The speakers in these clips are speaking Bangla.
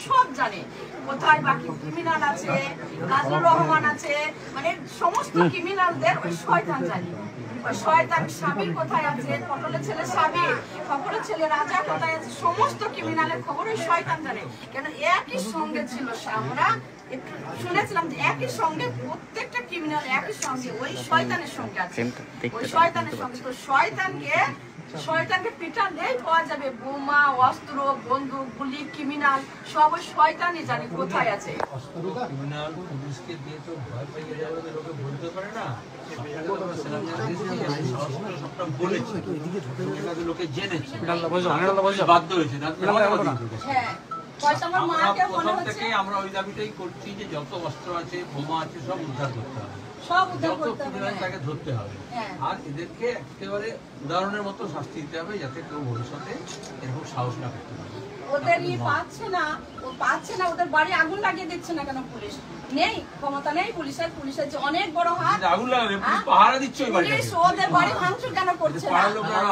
সব জানে কোথায় বাকি ক্রিমিনাল আছে, নাজরুল রহমান আছে, মানে সমস্ত ক্রিমিনালদের ওই শয়তান জানে। ওই শয়তান সাবির কোথায় আছে, পটলের ছেলে সাবির, পটলের ছেলে রাজা কোথায় আছে, সমস্ত ক্রিমিনালের খবর ওই শয়তান জানে। কেন একই সঙ্গে ছিল, আমরা শুনেছিলাম যে একই সঙ্গে প্রত্যেকটা ক্রিমিনাল একই সঙ্গে ওই শয়তানের সঙ্গে আছে, ওই শয়তানের সঙ্গে। তো শয়তানকে পিটালেই পাওয়া যাবে বোমা, অস্ত্র, বন্দুক, গুলি, ক্রিমিনাল সব ওই শয়তানই জানে কোথায় আছে। ক্রিমিনাল পুলিশকে দিয়ে তো ভয় পাইয়ে যাবে, লোকে বলতে পারে না। লোকে জেনেছে, বাধ্য হয়েছে। প্রথম থেকে আমরা ওই দাবিটাই করছি যে যত অস্ত্র আছে, বোমা আছে, সব উদ্ধার করতে হবে, তাকে ধরতে হবে, আর এদেরকে একেবারে উদাহরণের মতো শাস্তি দিতে হবে, যাতে কেউ ভবিষ্যতে এরকম সাহস না করতে পারে। ওদেরই পাচ্ছে না, ওদের বাড়ি আগুন লাগিয়ে দিচ্ছে না কেন? পুলিশ নেই, ক্ষমতা নেই পুলিশের যে অনেক বড় হাত, আগুন লাগাবে, পাহারা দিচ্ছে, পুলিশ ওদের বাড়ি ভাঙচুর কেন করছে না?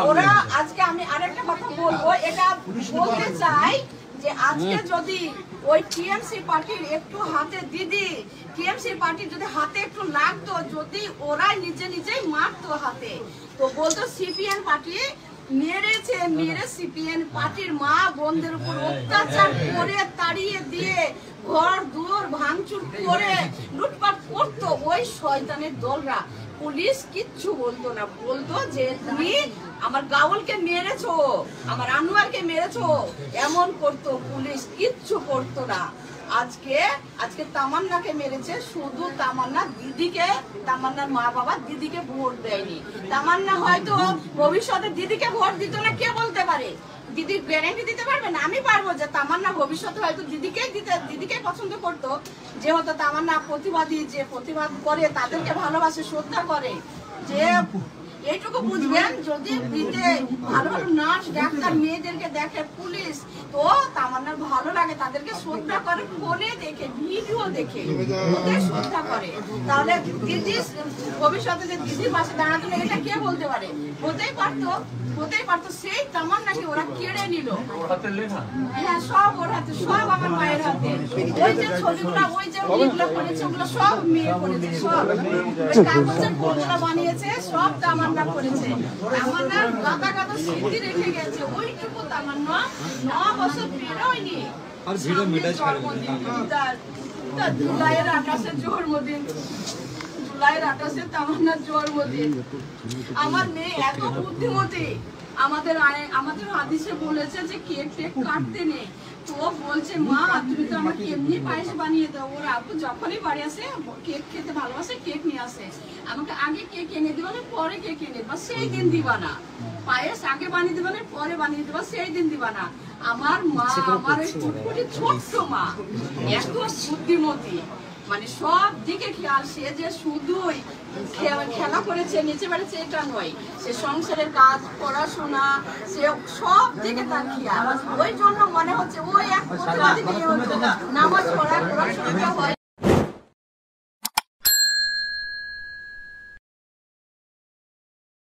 ওরা আজকে আমি আরেকটা কথা বলবো, এটা বলতে চাই যে আজকে যদি ওই টিএমসি পার্টির একটু হাতে টিএমসি পার্টির যদি হাতে একটু লাগতো, যদি ওরাই নিজেই মারতো হাতে, তো বলতো সিপিএম পার্টি মেরে সিপিএম পার্টির মা বোনদের উপর অত্যাচার করে, তাড়িয়ে দিয়ে, ঘর দুয়ার ভাঙচুর করে লুটপাট করতো ওই শয়তানের দলরা। পুলিশ কিচ্ছু বলতো না, বলতো যে তুমি আমার গাওলকে মেরেছো, আমার আনোয়ারকে মেরেছো, এমন করতো। পুলিশ কিচ্ছু করতো না। আজকে তামান্নাকে মেরেছে, শুধু তামান্নার মা বাবা দিদিকে ভোট দেয়নি। তামান্না হয়তো ভবিষ্যতে দিদিকে ভোট দিত না, কে বলতে পারে? দিদি গ্যারান্টি দিতে পারবে না? আমি পারবো যে তামান্না ভবিষ্যতে হয়তো দিদিকে পছন্দ করতো, যেহেতু তামান্না প্রতিবাদী, যে প্রতিবাদ করে, তাদেরকে ভালোবাসে, শ্রদ্ধা করে। যে এইটুকু বুঝবেন, যদি ভালো ভালো নার্স, ডাক্তার, মেয়েদেরকে দেখে পুলিশ, তো তামান্নার ভালো লাগে, তাদেরকে শ্রদ্ধা করে, ফোনে দেখে, ভিডিও দেখে ওদের শ্রদ্ধা করে। তাহলে দিদি ভবিষ্যতে যে দিদির পাশে দাঁড়াতো না, এটা কে বলতে পারে? হতেই পারতো। সেই তামান্নাকে ওরা কেড়ে নিল। হ্যাঁ, সব ওর হাতে, সব আমার মায়ের হাতে। ওই যে ছবিগুলো, ওই যে মেয়েগুলো করেছে, ওগুলো সব মেয়ে করেছে, সব কাগজের ফুলগুলো বানিয়েছে, সব তামান্না করেছে। তামান্নার গাদা স্মৃতি রেখে গেছে। ওইটুকু তামান্না 9 বছর বেরোয়নি। আর ভিডিও মিটাই জন্মদিন, জুলাইয়ের 28 জন্মদিন, জুলাইয়ের 28 তামান্নার জন্মদিন। আমার মেয়ে এত বুদ্ধিমতী, আমাদের হাদিসে বলেছে যে কেক কাটতে নেই, তো বলছে মা তুমি তো আমাকে এমনি পায়েস বানিয়ে দাও। ওর আপু যখনই বাড়ি আসে, কেক খেতে ভালোবাসে, কেক নিয়ে আসে, আমাকে আগে কেক এনে দিবা না, পরে কেক এনে দিবা, সেই দিন দিবা না। পায়েস আগে বানিয়ে দিবা না, পরে বানিয়ে দিবা, সেই দিন দিবা না। আমার মা, আমার ওই টুটকুটি ছোট্ট মা, এত বুদ্ধিমতী, মানে সব দিকে খেয়াল। সে যে শুধুই খেলা করেছে, নিচে বেড়েছে, এটা নয়, সে সংসারের কাজ, পড়াশোনা, সে সব দিকে তার খেয়াল। ওই জন্য মনে হচ্ছে ওই এক প্রতিবাদী নামাজ পড়া, পড়াশোনাটা হয়।